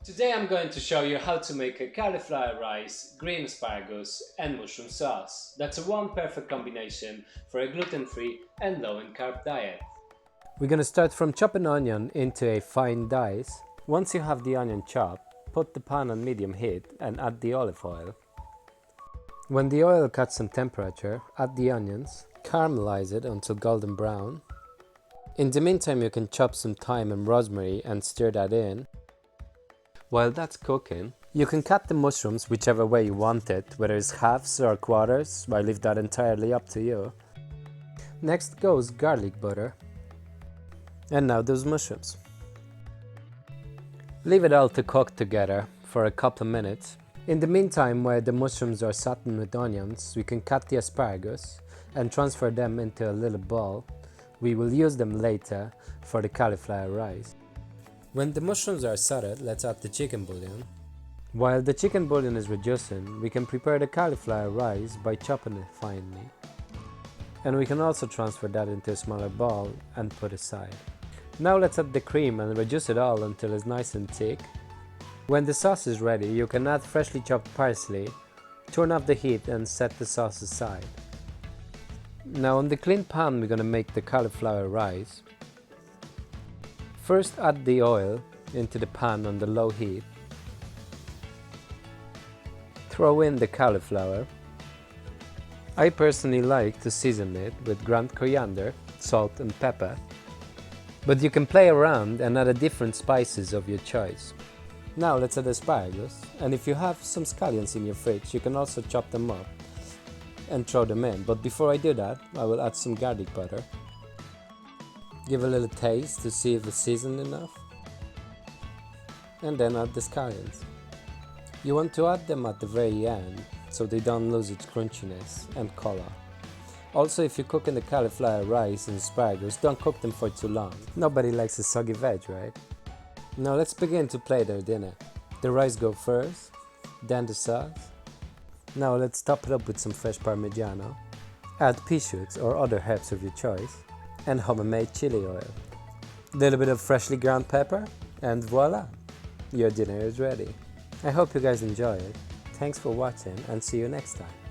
Today I'm going to show you how to make a cauliflower rice, green asparagus and mushroom sauce. That's one perfect combination for a gluten-free and low in carb diet. We're going to start from chopping onion into a fine dice. Once you have the onion chopped, put the pan on medium heat and add the olive oil. When the oil gets some temperature, add the onions, caramelize it until golden brown. In the meantime, you can chop some thyme and rosemary and stir that in. While that's cooking, you can cut the mushrooms whichever way you want it, whether it's halves or quarters. I leave that entirely up to you. Next goes garlic butter. And now those mushrooms. Leave it all to cook together for a couple of minutes. In the meantime, while the mushrooms are sauteed with onions, we can cut the asparagus and transfer them into a little bowl. We will use them later for the cauliflower rice. When the mushrooms are sauteed, let's add the chicken bouillon. While the chicken bouillon is reducing, we can prepare the cauliflower rice by chopping it finely. And we can also transfer that into a smaller bowl and put aside. Now let's add the cream and reduce it all until it's nice and thick. When the sauce is ready, you can add freshly chopped parsley, turn off the heat and set the sauce aside. Now on the clean pan we're going to make the cauliflower rice. First add the oil into the pan on the low heat. Throw in the cauliflower. I personally like to season it with ground coriander, salt and pepper. But you can play around and add different spices of your choice. Now let's add asparagus, and if you have some scallions in your fridge you can also chop them up and throw them in. But before I do that, I will add some garlic butter. Give a little taste to see if it's seasoned enough. And then add the scallions. You want to add them at the very end so they don't lose its crunchiness and color. Also, if you're cooking the cauliflower rice and asparagus, don't cook them for too long. Nobody likes a soggy veg, right? Now let's begin to plate our dinner. The rice goes first, then the sauce. Now let's top it up with some fresh Parmigiano. Add pea shoots or other herbs of your choice. And homemade chili oil. A little bit of freshly ground pepper, and voila! Your dinner is ready. I hope you guys enjoy it. Thanks for watching and see you next time.